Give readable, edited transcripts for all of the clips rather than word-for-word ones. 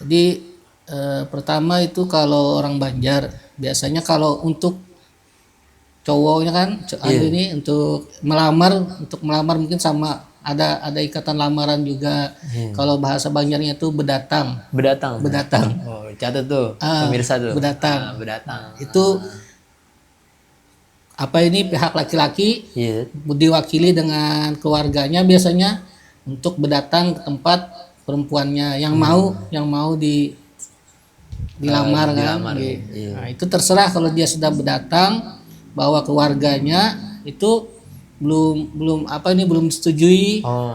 Jadi pertama itu kalau orang Banjar biasanya kalau untuk cowoknya kan Iya. ini untuk melamar mungkin sama ada ikatan lamaran juga. Iya. Kalau bahasa Banjarnya itu bedatang. Bedatang. Bedatang. Oh, catat tuh Ah, pemirsa tuh. bedatang. Bedatang. Itu apa ini pihak laki-laki Iya. diwakili dengan keluarganya biasanya untuk berdatang ke tempat perempuannya yang mau dilamar kan. Dilamar. Gitu. Iya. Nah, itu terserah kalau dia sudah berdatang bawa keluarganya itu belum belum apa ini belum disetujui. Oh,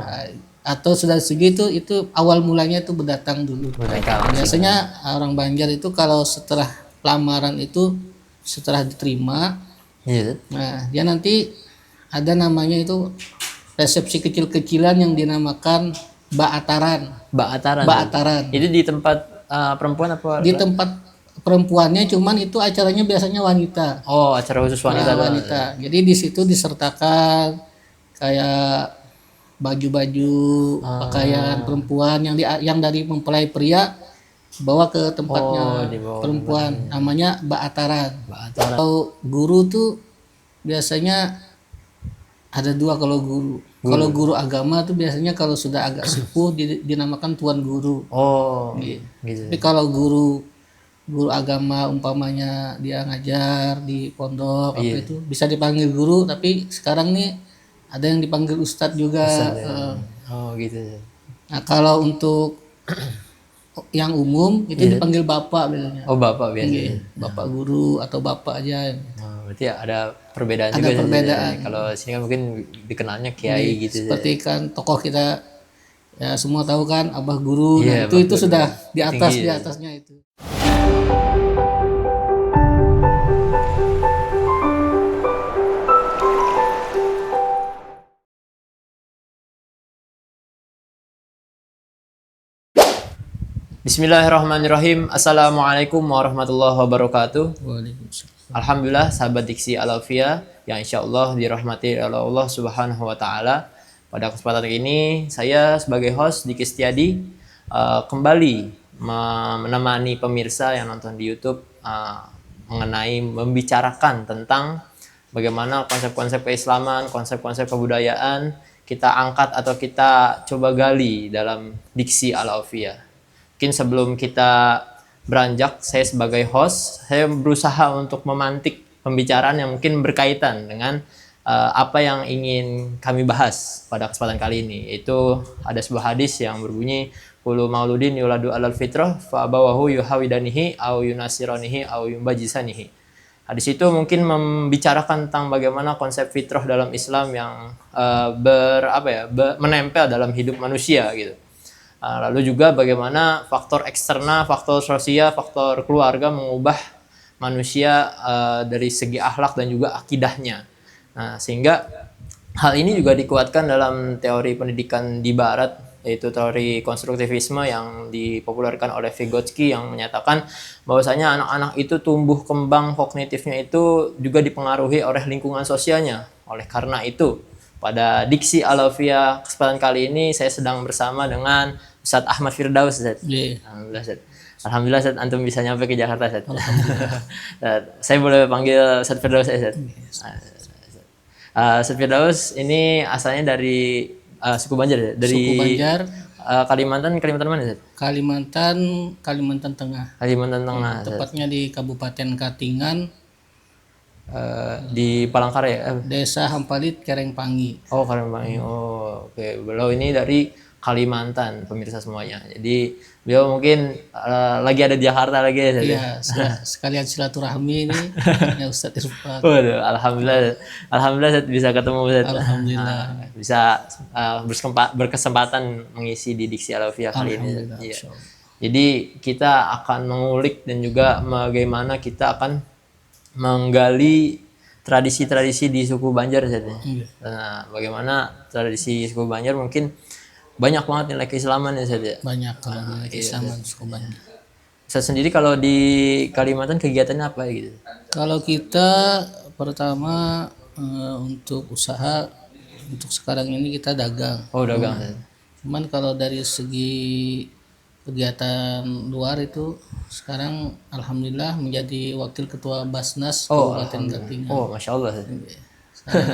Atau sudah disetujui itu awal mulanya itu berdatang dulu. mereka langsung. Biasanya orang Banjar itu kalau setelah lamaran itu setelah diterima, Iya. nah dia nanti ada namanya itu resepsi kecil-kecilan yang dinamakan baataran. Baataran. Baataran. Itu di tempat perempuan apa? Di tempat perempuannya cuman itu acaranya biasanya wanita. Oh, acara khusus wanita Nah, doang. wanita. Jadi di situ disertakan kayak baju-baju pakaian perempuan yang dari mempelai pria bawa ke tempatnya dibawa ke perempuan namanya baataran. Baataran. Kalau guru tuh biasanya ada dua kalau guru. Kalau guru agama tuh biasanya kalau sudah agak sepuh dinamakan tuan guru. Oh, Gitu. gitu. Tapi kalau guru agama umpamanya dia ngajar di pondok apa itu bisa dipanggil guru, tapi sekarang nih ada yang dipanggil ustadz juga. Oh, gitu. Nah, kalau untuk yang umum itu dipanggil bapak biasanya. Oh, bapak biasanya. Bapak guru atau bapak aja. Oh, berarti ada perbedaan Ada juga sih. perbedaan. Kalau sini kan mungkin dikenalnya kiai gitu. Seperti kan tokoh kita ya semua tahu kan abah guru. Nah, Iya, itu Abah sudah di atas tinggi di ya. atasnya itu. Bismillahirrahmanirrahim. Assalamualaikum warahmatullahi wabarakatuh. Waalaikumsalam. Alhamdulillah sahabat Diksi Alafia yang insya Allah dirahmati oleh Allah Subhanahu wa Ta'ala. Pada kesempatan ini saya sebagai host Diki Setiadi kembali menemani pemirsa yang nonton di YouTube mengenai membicarakan tentang bagaimana konsep-konsep keislaman, konsep-konsep kebudayaan kita angkat atau kita coba gali dalam Diksi Alafia. Mungkin sebelum kita beranjak, saya sebagai host, saya berusaha untuk memantik pembicaraan yang mungkin berkaitan dengan apa yang ingin kami bahas pada kesempatan kali ini. Yaitu ada sebuah hadis yang berbunyi, Kullu mauludin yuladu alal fitrah fa'abawahu yuhawidanihi au yunasiranihi au yumbajisanihi. Hadis itu mungkin membicarakan tentang bagaimana konsep fitrah dalam Islam yang menempel dalam hidup manusia gitu. Lalu juga bagaimana faktor eksternal, faktor sosial, faktor keluarga mengubah manusia dari segi akhlak dan juga akidahnya. Nah, sehingga hal ini juga dikuatkan dalam teori pendidikan di Barat, yaitu teori konstruktivisme yang dipopulerkan oleh Vygotsky yang menyatakan bahwasanya anak-anak itu tumbuh kembang kognitifnya itu juga dipengaruhi oleh lingkungan sosialnya. Oleh karena itu, pada Diksi Alafia kesempatan kali ini saya sedang bersama dengan Ustadz Ahmad Firdaus, Ustadz. Alhamdulillah, Ustadz. Alhamdulillah, Ustadz, antum bisa nyampe ke Jakarta, Ustadz. Saya boleh panggil Ustadz Firdaus, Ustadz. Ustadz Firdaus ini asalnya dari suku Banjar, ya? Dari Suku Banjar, Kalimantan mana, Ustadz? Kalimantan Tengah. Kalimantan Tengah, Tepatnya di Kabupaten Katingan, di Palangkaraya, ya? Desa Hampalit, Kerengpangi. Oh, Kalimantan. Oh, oke. Beliau ini dari Kalimantan, pemirsa semuanya. Jadi beliau mungkin lagi ada di Jakarta lagi ya. Iya, sekalian silaturahmi ini ya Ustadz Irfan. Waduh, alhamdulillah, Ustadz, bisa ketemu, Ustadz. Alhamdulillah. Bisa berkesempatan mengisi di Diksi Alafia kali ini. Alhamdulillah. Iya. Insya Allah. Jadi kita akan mengulik dan juga bagaimana kita akan menggali tradisi-tradisi di suku Banjar, Ustadz. Nah, bagaimana tradisi suku Banjar mungkin banyak banget nilai keislaman ya, Ustadz, ya. Banyak kalau nilai keislaman suku Banjar. Ustadz sendiri kalau di Kalimantan kegiatannya apa gitu? Kalau kita pertama untuk usaha untuk sekarang ini kita dagang. Oh, dagang, Ustadz. Cuman kalau dari segi kegiatan luar itu sekarang alhamdulillah menjadi wakil ketua Basnas Oh, Kabupaten Katingan. Oh, masya Allah. Ustaz. Sekarang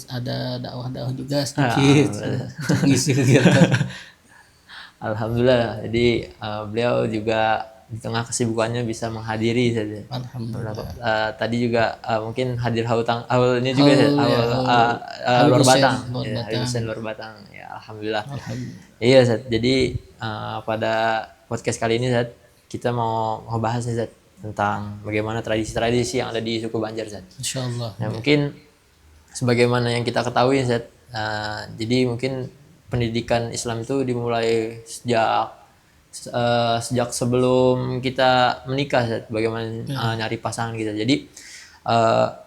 ada dakwah-dakwah juga sedikit untuk mengisi kegiatan. Alhamdulillah. Jadi beliau juga di tengah kesibukannya bisa menghadiri saja. Alhamdulillah. Tadi juga mungkin hadir awalnya juga luar Batang. Ya, Halusen luar Batang. Ya, alhamdulillah. Iya, Zat. Jadi pada podcast kali ini, Zat, kita mau ngebahas nih, Zat, tentang bagaimana tradisi-tradisi yang ada di suku Banjar, Zat. Insyaallah. Nah, mungkin sebagaimana yang kita ketahui, Zat, jadi mungkin pendidikan Islam itu dimulai sejak sebelum kita menikah, Zat, bagaimana nyari pasangan kita. Jadi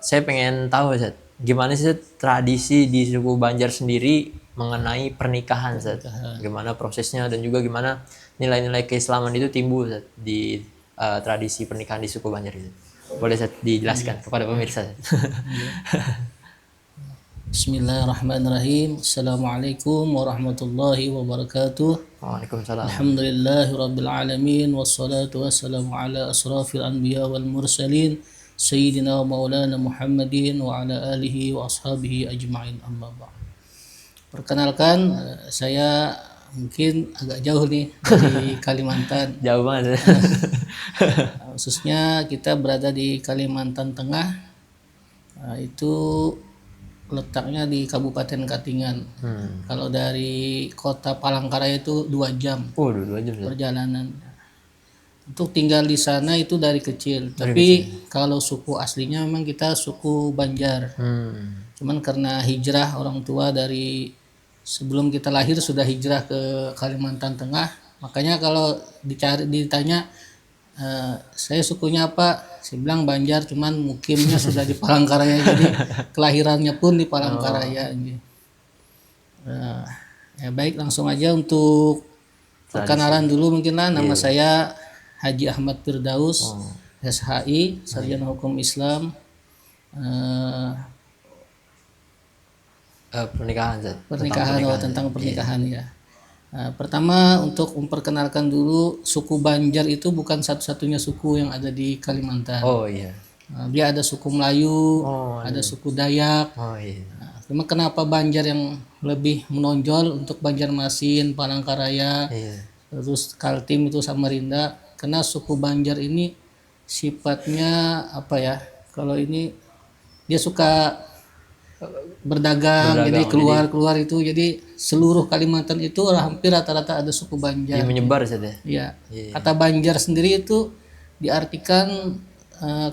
saya pengen tahu, Zat, gimana sih, Zat, tradisi di suku Banjar sendiri mengenai pernikahan, Zat? Gimana prosesnya dan juga gimana nilai-nilai keislaman itu timbul, Zat, di tradisi pernikahan di suku Banjar itu. Boleh, Zat, dijelaskan kepada pemirsa, Zat? Bismillahirrahmanirrahim. Assalamualaikum warahmatullahi wabarakatuh. Waalaikumsalam. Alhamdulillahirabbil alamin wassalatu wassalamu ala asrafil anbiya wal mursalin sayyidina wa maulana Muhammadin wa ala alihi wa ashabihi ajma'in, amma ba'd. Perkenalkan, saya mungkin agak jauh nih dari Kalimantan. Jauh banget. Khususnya kita berada di Kalimantan Tengah. Itu letaknya di Kabupaten Katingan. Kalau dari kota Palangkaraya itu 2 jam Oh, 2 jam, Zat. perjalanan. Untuk tinggal di sana itu dari kecil. Tapi kalau suku aslinya memang kita suku Banjar. Cuman karena hijrah orang tua dari sebelum kita lahir sudah hijrah ke Kalimantan Tengah. Makanya kalau ditanya saya sukunya apa, saya bilang Banjar, cuman mukimnya sudah di Palangkaraya, jadi kelahirannya pun di Palangkaraya. Ya baik, langsung aja untuk perkenalan dulu mungkin lah. Nama saya Haji Ahmad Firdaus, SHI, Sarjana Hukum Islam. Pernikahan, Zat. Pernikahan, tentang pernikahan ya. Pertama untuk memperkenalkan dulu, suku Banjar itu bukan satu-satunya suku yang ada di Kalimantan. Oh iya. Dia ada suku Melayu, ada suku Dayak. Oh iya. Cuma kenapa Banjar yang lebih menonjol untuk Banjarmasin, Palangkaraya, terus Kaltim itu Samarinda, karena suku Banjar ini sifatnya apa ya? Kalau ini dia suka berdagang, jadi keluar itu, jadi seluruh Kalimantan itu hampir rata-rata ada suku Banjar. Menyebar, Zat, ya. Iya. Kata Banjar sendiri itu diartikan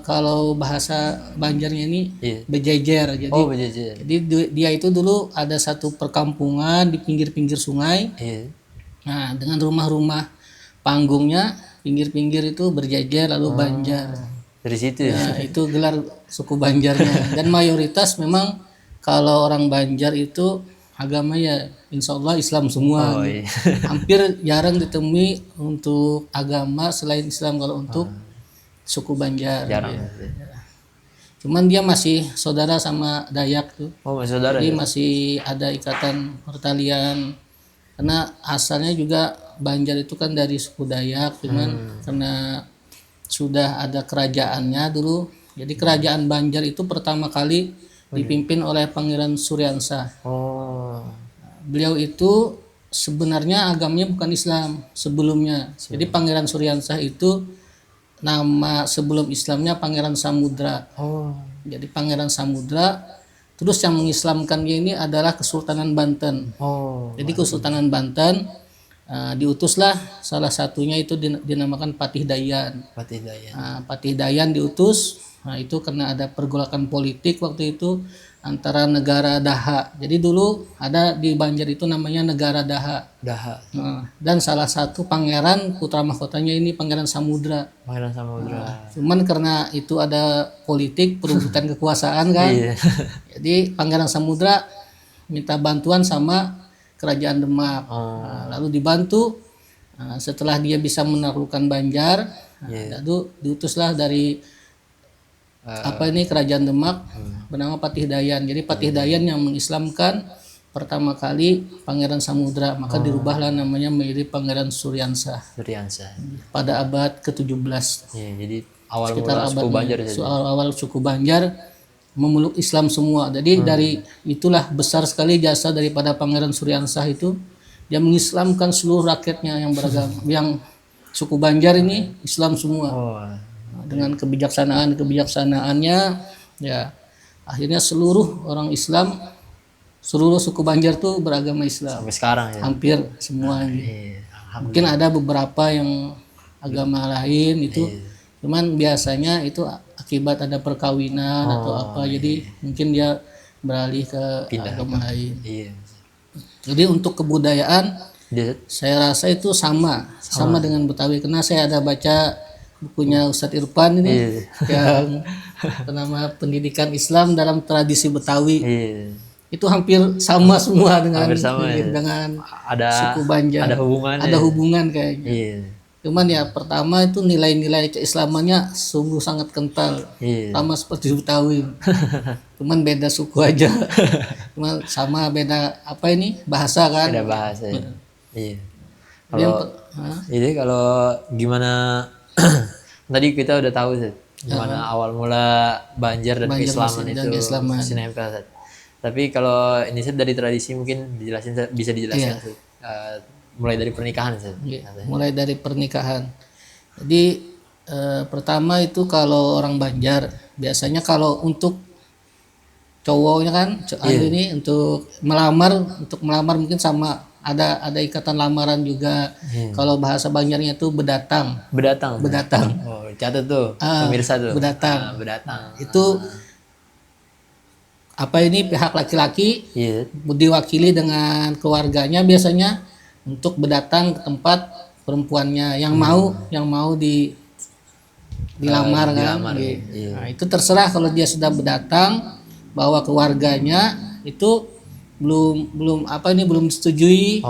kalau bahasa Banjarnya ini bejejer. Jadi bejejer. jadi dia itu dulu ada satu perkampungan di pinggir-pinggir sungai. Nah, dengan rumah-rumah panggungnya pinggir-pinggir itu berjejer lalu Banjar. Dari situ ya. Nah, itu gelar suku Banjarnya. Dan mayoritas memang kalau orang Banjar itu agamanya insya Allah Islam semua. Hampir jarang ditemui untuk agama selain Islam kalau untuk suku Banjar. Jarang. Cuman dia masih saudara sama Dayak tuh. Masih saudara. Jadi masih ada ikatan pertalian. Karena asalnya juga Banjar itu kan dari suku Dayak, cuman karena sudah ada kerajaannya dulu. Jadi kerajaan Banjar itu pertama kali dipimpin oleh Pangeran Suryansah. Beliau itu sebenarnya agamanya bukan Islam sebelumnya. Jadi Pangeran Suryansah itu nama sebelum Islamnya Pangeran Samudra. Jadi Pangeran Samudra. Terus yang mengislamkannya ini adalah Kesultanan Banten. Jadi Kesultanan Banten diutuslah salah satunya itu dinamakan Patih Dayan. Patih Dayan diutus. Nah, itu karena ada pergolakan politik waktu itu antara negara Daha. Jadi dulu ada di Banjar itu namanya negara Daha. Dan salah satu pangeran putra mahkotanya ini Pangeran Samudra. Cuman karena itu ada politik perebutan kekuasaan kan. Jadi Pangeran Samudra minta bantuan sama Kerajaan Demak. Lalu dibantu. Setelah dia bisa menaklukkan Banjar, lalu diutuslah dari Kerajaan Demak bernama Patih Dayan. Jadi Patih Dayan yang mengislamkan pertama kali Pangeran Samudra, maka dirubahlah namanya menjadi Pangeran Suryansah Suryansa. pada abad ke-17. Iya, jadi awal Sekitar mula suku abad Banjar itu. awal suku Banjar memeluk Islam semua. Jadi dari itulah besar sekali jasa daripada Pangeran Suryansah itu, dia mengislamkan seluruh rakyatnya yang beragama, yang suku Banjar ini Islam semua. Oh, Dengan kebijaksanaannya, ya akhirnya seluruh orang Islam, seluruh suku Banjar tuh beragama Islam. sampai sekarang ya. Hampir semua. Iya, Mungkin ada beberapa yang agama lain itu, cuman biasanya itu akibat ada perkawinan atau apa, jadi mungkin dia beralih ke agama lain. Iya. Jadi untuk kebudayaan Dia saya rasa itu sama dengan Betawi, karena saya ada baca bukunya Ustadz Irfan ini yang bernama Pendidikan Islam dalam Tradisi Betawi. iya. Itu hampir sama semua dengan Hampir sama, ya. dengan Ada suku Banjar. ada hubungan. Ada hubungan kayaknya. Iya. Cuman ya pertama itu nilai-nilai keislamannya sungguh sangat kental. Iya. Sama seperti Betawi. Cuman beda suku aja. Cuma sama beda apa ini? Bahasa kan. Ada bahasa. Ya. Iya. Jadi yang Jadi kalau gimana tadi kita udah tahu Zat, gimana awal mula Banjar dan keislaman itu masih nempel Zat. Tapi kalau ini Zat dari tradisi mungkin dijelasin Zat, bisa dijelaskan Zat. Mulai dari pernikahan Zat. mulai dari pernikahan. Jadi pertama itu kalau orang Banjar biasanya kalau untuk cowoknya kan ini untuk melamar mungkin sama ada ikatan lamaran juga. Kalau bahasa Banjarnya itu bedatang. Bedatang. Oh, catat tuh pemirsa tuh. Bedatang. Bedatang. Itu apa ini pihak laki-laki Iya. diwakili dengan keluarganya biasanya untuk berdatang ke tempat perempuannya yang mau dilamar kan. Iya. Nah, itu terserah kalau dia sudah berdatang bahwa keluarganya itu belum disetujui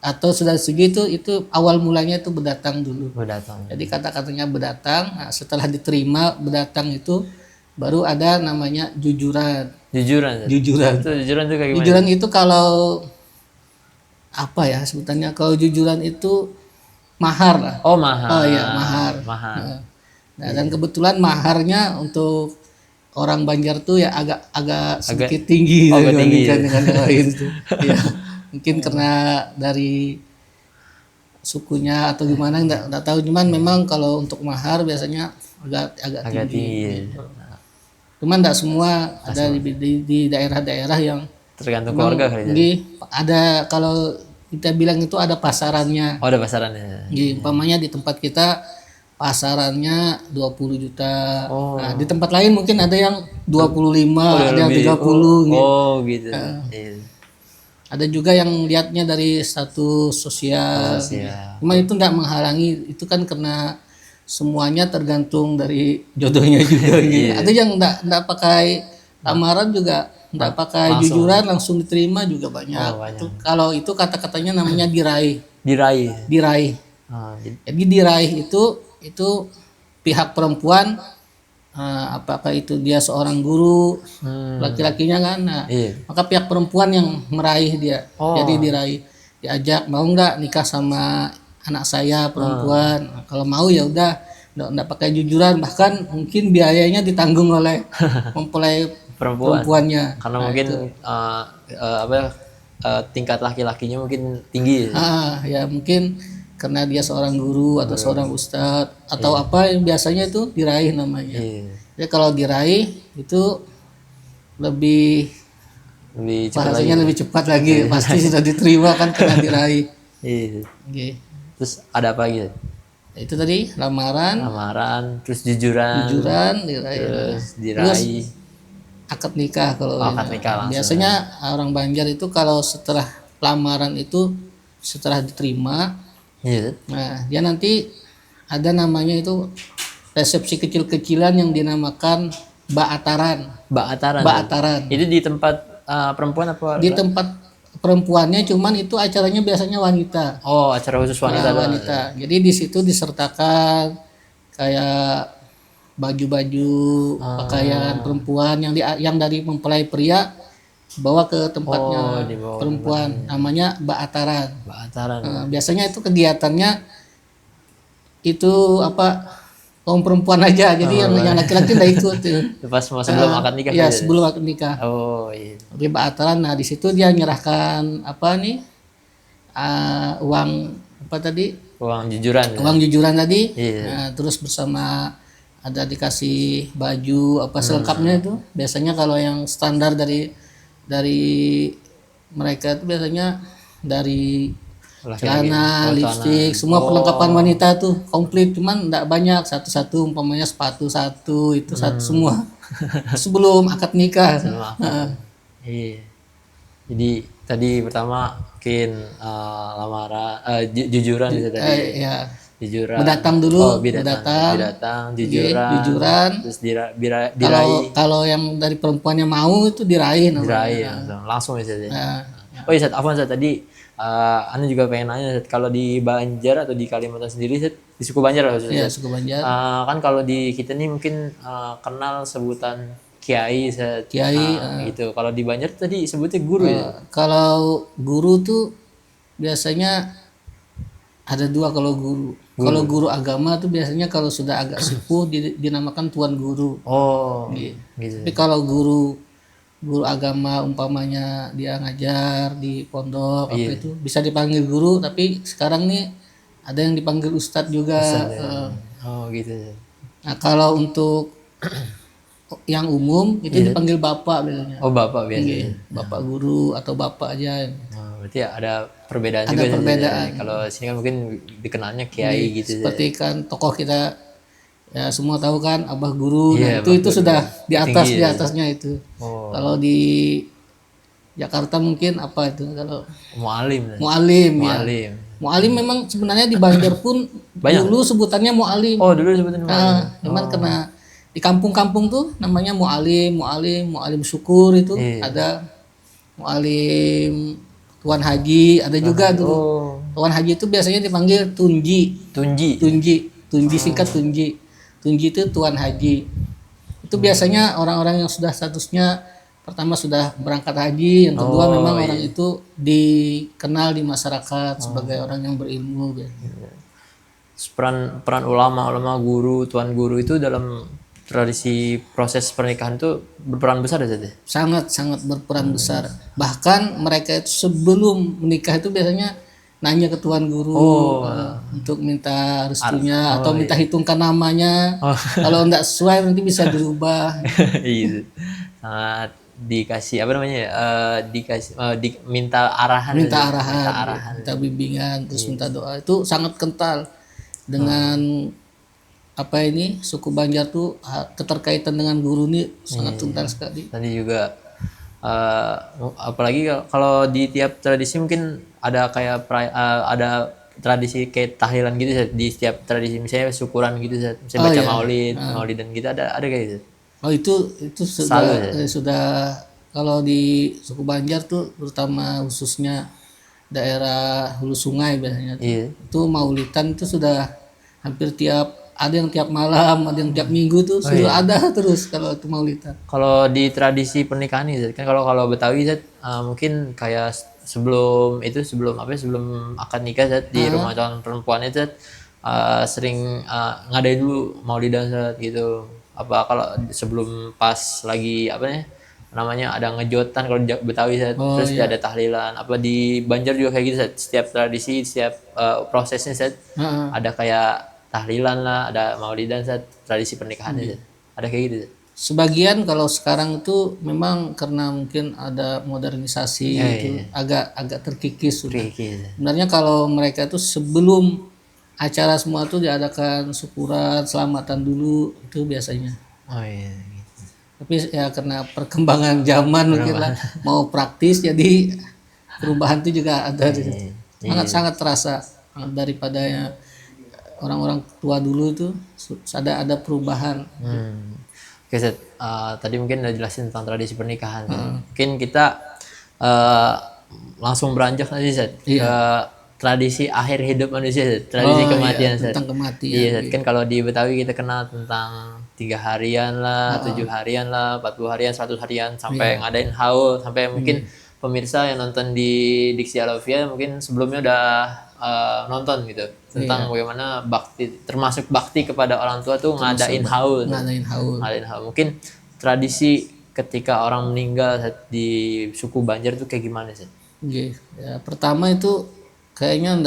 atau sudah setuju, itu awal mulanya itu berdatang dulu. Bedatang. Jadi kata-katanya berdatang. Nah, setelah diterima berdatang itu baru ada namanya jujuran. Jujuran. Zat. Jujuran. Itu jujuran tuh kayak gimana? Jujuran itu kalau apa ya sebutannya? Kalau jujuran itu mahar lah. Oh, mahar. Oh iya, mahar. Mahar. Nah, dan kebetulan maharnya untuk orang Banjar tuh ya agak sedikit tinggi dibandingkan dengan yang lain tuh. Ya, mungkin karena dari sukunya atau gimana enggak tahu, cuman memang kalau untuk mahar biasanya agak tinggi. Cuman enggak semua, ada di daerah-daerah yang Tergantung keluarga kali ya. Ada kalau kita bilang itu ada pasarannya. Oh, ada pasarannya. Umpamanya di tempat kita pasarannya 20 juta. Nah, di tempat lain mungkin ada yang 25, ada yang 30 gitu. Oh, gitu. Iya. Ada juga yang lihatnya dari status sosial. Cuma itu enggak menghalangi, itu kan karena semuanya tergantung dari jodohnya juga gitu. Ada yang enggak pakai lamaran juga, enggak pakai jujuran langsung diterima juga banyak. Kalau itu kata-katanya namanya diraih. Diraih. Jadi diraih itu pihak perempuan, apakah itu dia seorang guru, laki-lakinya kan, maka pihak perempuan yang meraih dia. Jadi diraih, diajak mau nggak nikah sama anak saya perempuan. Nah, kalau mau ya udah nggak pakai jujuran, bahkan mungkin biayanya ditanggung oleh mempelai perempuannya. Karena mungkin tingkat laki-lakinya mungkin tinggi. Ya mungkin karena dia seorang guru atau seorang ustadz atau apa yang biasanya itu diraih namanya. Jadi kalau diraih itu lebih bahasanya lebih cepat lagi, pasti sudah diterima kan karena diraih. Terus ada apa lagi? Itu tadi lamaran, terus jujuran, diraih, terus akad nikah. Kalau akad nikah langsung. Biasanya orang Banjar itu kalau setelah lamaran itu setelah diterima, nah dia nanti ada namanya itu resepsi kecil-kecilan yang dinamakan baataran. Itu di tempat perempuan apa? Di tempat perempuannya, cuman itu acaranya biasanya wanita. Oh, acara khusus wanita. Wanita. Jadi di situ disertakan kayak baju-baju pakaian perempuan yang dari mempelai pria bawa ke tempatnya Oh, dibawa perempuan, namanya ba'ataran. Ba'ataran. Biasanya itu kegiatannya itu apa, kaum perempuan aja, jadi yang laki-laki nggak ikut tuh. Pas mau sebelum akad nikah Ya gitu. sebelum akad nikah. Oh iya. Di ba'ataran, nah di situ dia nyerahkan apa nih, uang apa tadi, Uang jujuran. uang jujuran tadi. Iya. Nah, terus bersama ada dikasih baju apa selengkapnya itu. Biasanya kalau yang standar dari mereka itu biasanya dari celana, lipstik, semua perlengkapan wanita tuh komplit, cuman enggak banyak, satu-satu, umpamanya sepatu satu, itu satu semua. Sebelum akad nikah. Iya. Jadi tadi pertama mungkin lamaran jujuran itu tadi. Ya, Jujuran. mendatang dulu, Datang jujuran. Terus diraih. Kalau yang dari perempuannya mau itu diraih namanya. Diraih langsung ya. Oh iya, Sat, Afwan, Sat, tadi Anda juga pengen nanya, Sat, kalau di Banjar atau di Kalimantan sendiri, Sat, di suku Banjar lah khususnya. Iya, suku Banjar. Kan kalau di kita nih mungkin kenal sebutan kiai, Sat. Kiai. Gitu. Kalau di Banjar tadi sebutnya guru ya. Kalau guru tuh biasanya ada dua kalau guru. Kalau guru agama tuh biasanya kalau sudah agak sepuh dinamakan tuan guru. Oh, gitu. Tapi kalau guru agama umpamanya dia ngajar di pondok apa itu bisa dipanggil guru, tapi sekarang nih ada yang dipanggil ustadz juga. Oh gitu. Nah kalau untuk yang umum itu dipanggil bapak biasanya. Oh bapak biasanya. Bapak guru atau bapak aja. Oh, berarti ada perbedaan Ada juga. perbedaan. Kalau sini kan mungkin dikenalnya kiai gitu. Seperti kan tokoh kita ya semua tahu kan Abah Guru. Iya, Nah, itu sudah di atas tinggi, di atasnya itu. Oh. Kalau di Jakarta mungkin apa itu kalau Mu'alim. mu'alim ya. Mu'alim. Mu'alim memang sebenarnya di Banjar pun dulu sebutannya mu'alim. Oh dulu sebutan mu'alim. Cuman karena di kampung-kampung tuh namanya mu'alim syukur itu ada mu'alim tuan haji, ada juga dulu. Tuan haji itu biasanya dipanggil tunji. Tunji singkat tunji. Tunji itu tuan haji. Itu biasanya orang-orang yang sudah statusnya pertama sudah berangkat haji, yang kedua memang orang itu dikenal di masyarakat sebagai orang yang berilmu. Peran ulama guru, tuan guru itu dalam tradisi proses pernikahan itu berperan besar ya, Zat? Sangat berperan besar. Bahkan mereka itu sebelum menikah itu biasanya nanya ke tuan guru untuk minta restunya atau minta hitungkan namanya. Kalau enggak sesuai nanti bisa dirubah. Iya. Sangat dikasih apa namanya minta arahan, minta bimbingan, terus minta doa, itu sangat kental dengan apa ini suku Banjar tuh keterkaitan dengan guru ini sangat kental sekali. Tadi juga apalagi kalau di tiap tradisi mungkin ada kayak ada tradisi kayak tahlilan gitu Zat, di setiap tradisi misalnya syukuran gitu Zat, misalnya baca maulid dan gitu ada kayak gitu. Oh itu sudah kalau di suku Banjar tuh terutama khususnya daerah hulu sungai biasanya tuh, itu maulidan itu sudah hampir ada yang tiap malam, ada yang tiap minggu tuh sudah ada terus kalau itu maulidan. Kalau di tradisi pernikahan nih Zat, kan kalau Betawi Zat, mungkin kayak sebelum akad nikah Zat, di rumah calon perempuan itu Zat, sering ngadain dulu maulidan Zat gitu. Apa kalau sebelum pas lagi namanya ada ngejotan kalau di Betawi Zat, terus ada tahlilan. Apa di Banjar juga kayak gitu Zat, setiap tradisi, setiap prosesnya Zat, ada kayak tahlilan lah, ada maulidan Zat, tradisi pernikahan Zat. Ada kayak gitu Zat. Sebagian kalau sekarang itu memang karena mungkin ada modernisasi itu agak terkikis sudah. Sebenarnya kalau mereka itu sebelum acara semua itu diadakan syukuran, selamatan dulu itu biasanya. Oh iya gitu. Tapi ya karena perkembangan zaman mungkin lah mau praktis jadi perubahan itu juga ada. Sangat terasa daripada ya orang-orang tua dulu itu ada perubahan. Oke, Zat. Tadi mungkin udah jelasin tentang tradisi pernikahan. Mungkin kita langsung beranjak tadi Zat, ke tradisi akhir hidup manusia, Zat. Tradisi kematian, Zat. tentang kematian. Iya, Zat. Kan kalau di Betawi kita kenal tentang 3 harian lah, 7 harian lah, 40 harian, 100 harian, sampai ngadain haul, sampai mungkin pemirsa yang nonton di Diksi Alafia mungkin sebelumnya udah nonton gitu tentang bagaimana bakti, termasuk bakti kepada orang tua tuh ngadain haul. Ngadain haul. Ngadain haul. Mungkin tradisi ketika orang meninggal di suku Banjar tuh kayak gimana sih? Ya, pertama itu kayaknya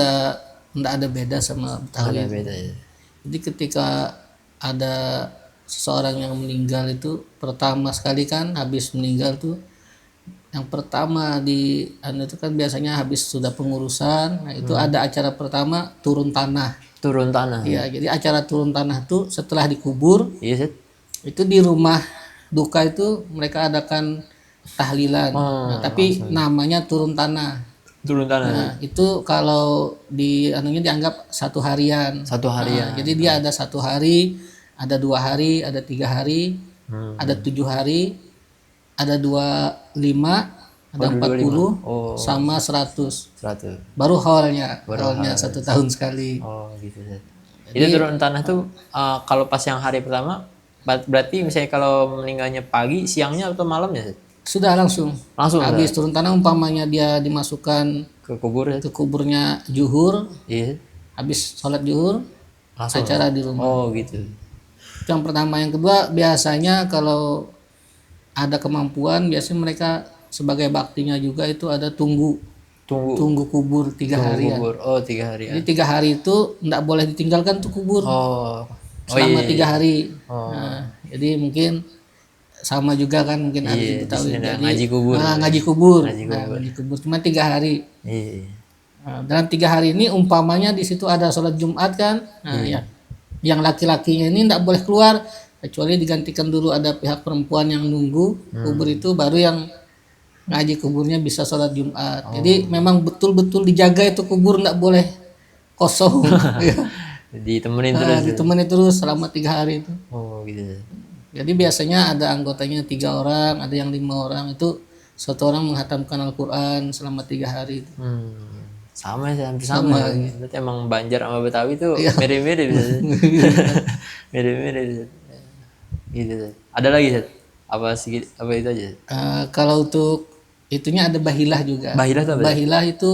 ndak ada beda sama Betawi. Ada beda ya. Jadi ketika ada seseorang yang meninggal itu pertama sekali kan habis meninggal tuh yang pertama di itu kan biasanya habis sudah pengurusan, nah itu ada acara pertama turun tanah. Turun tanah. Iya, jadi acara turun tanah tuh setelah dikubur, Iya, Zat. itu di rumah duka itu mereka adakan tahlilan. Nah, tapi namanya turun tanah. Turun tanah. Nah, itu kalau di anunya dianggap 1 harian. 1 harian. Nah, jadi dia ada 1 hari, ada 2 hari, ada 3 hari, ada 7 hari, ada 25, ada 40, sama 100. 100. Baru haulnya 1 tahun sekali. Oh, gitu, Zat. Itu turun tanah tuh kalau pas yang hari pertama berarti misalnya kalau meninggalnya pagi, siangnya atau malamnya, Zat? Sudah langsung. Langsung Habis turun tanah umpamanya dia dimasukkan ke kubur ya? ke kuburnya zuhur, Iya. habis sholat zuhur, Langsung. acara di rumah. Oh, gitu. Itu yang pertama. Yang kedua, biasanya kalau ada kemampuan, biasanya mereka sebagai baktinya juga itu ada tunggu kubur 3 hari. Kubur. Oh, 3 hari. Jadi 3 hari itu enggak boleh ditinggalkan tuh kubur selama 3 hari. Nah, jadi mungkin sama juga kan mungkin ada di Betawi. Jadi ngaji kubur. Ngaji kubur. Ngaji kubur cuma 3 hari. Iya. Nah, dalam 3 hari ini umpamanya di situ ada sholat Jumat kan. Nah, ya. Yang laki-lakinya ini enggak boleh keluar kecuali digantikan dulu ada pihak perempuan yang nunggu kubur itu, baru yang ngaji kuburnya bisa sholat Jumat. Jadi memang betul-betul dijaga itu kubur, enggak boleh kosong. Ditemenin terus. Ditemenin terus selama 3 hari itu. Oh, gitu. Jadi biasanya ada anggotanya 3 orang, ada yang 5 orang, itu 1 orang menghatamkan Al-Quran selama 3 hari itu. Sama sih, hampir sama. Berarti emang Banjar sama Betawi tuh mirip-mirip. Mirip-mirip. Gitu. Ada lagi, Zat? Apa itu aja? Kalau untuk itunya ada bahilah juga. Bahilah itu apa? Bahilah itu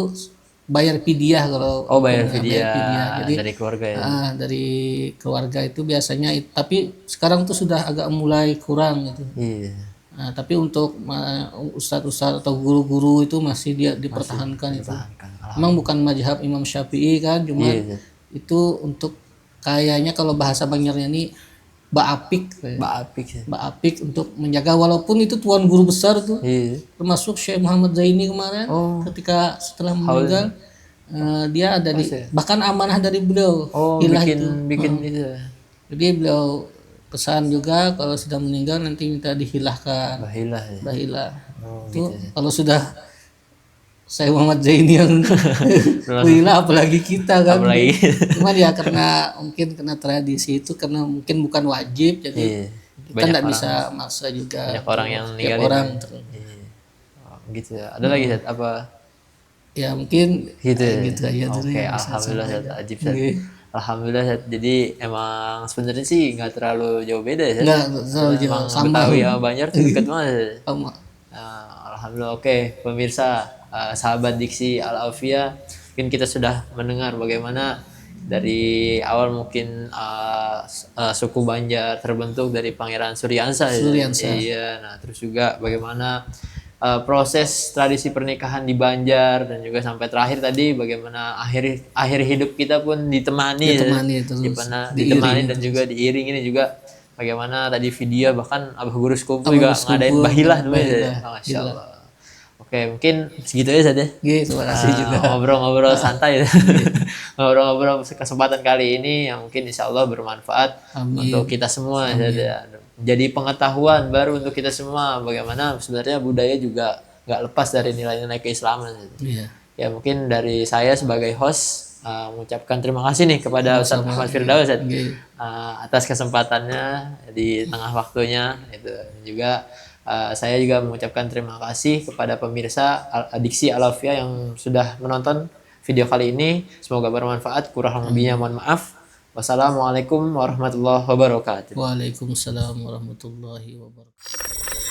bayar fidyah kalau. Oh, bayar fidyah. Jadi dari keluarga ya. Dari keluarga itu biasanya tapi sekarang tuh sudah agak mulai kurang gitu. Iya. Nah, tapi untuk ustadz-ustadz atau guru-guru itu masih dipertahankan itu. Memang bukan mazhab Imam Syafi'i kan, cuma itu untuk kayaknya kalau bahasa Banjarnya ini Baapik untuk menjaga, walaupun itu tuan guru besar tuh. Termasuk Syekh Muhammad Zaini kemarin ketika setelah meninggal dia ada bahkan amanah dari beliau bikin itu. Jadi beliau pesan juga kalau sudah meninggal nanti minta dihilahkan. Bahilah. Itu kalau sudah saya Muhammad Zaini yang hilah, apalagi kita kan. Cuman ya karena mungkin kena tradisi itu, karena mungkin bukan wajib, jadi kita tidak bisa maksa juga. Banyak orang yang meninggal. Gitu ya. Ada lagi, Zat? Apa? Ya mungkin gitu aja dulu. Oke, alhamdulillah, Zat. Ajib, Zat. Alhamdulillah, Zat. Jadi emang sebenarnya sih nggak terlalu jauh beda ya. Nggak terlalu jauh. Sama. Betawi sama Banjar tuh dekat banget. Sama. Alhamdulillah. Oke, pemirsa, sahabat Diksi Al-Alfiyah, mungkin kita sudah mendengar bagaimana dari awal mungkin suku Banjar terbentuk dari Pangeran Suryansa. Iya. Nah, terus juga bagaimana proses tradisi pernikahan di Banjar, dan juga sampai terakhir tadi bagaimana akhir hidup kita pun ditemani dan juga diiringi. Ini juga bagaimana tadi video bahkan Abah Guru Sepupu juga ngadain bahilah namanya. Masya Allah. Oke, mungkin segitu aja saja. Terima kasih juga. Ngobrol-ngobrol santai. Ngobrol-ngobrol kesempatan kali ini yang mungkin insya Allah bermanfaat untuk kita semua. Jadi pengetahuan baru untuk kita semua bagaimana sebenarnya budaya juga nggak lepas dari nilai-nilai keislaman. Ya mungkin dari saya sebagai host mengucapkan terima kasih nih kepada Ustaz Muhammad Firdaus atas kesempatannya di tengah waktunya itu. Juga saya juga mengucapkan terima kasih kepada pemirsa Diksi Alafiyah yang sudah menonton video kali ini. Semoga bermanfaat. Kurang lebihnya mohon maaf. Wassalamualaikum warahmatullahi wabarakatuh. Waalaikumsalam warahmatullahi wabarakatuh.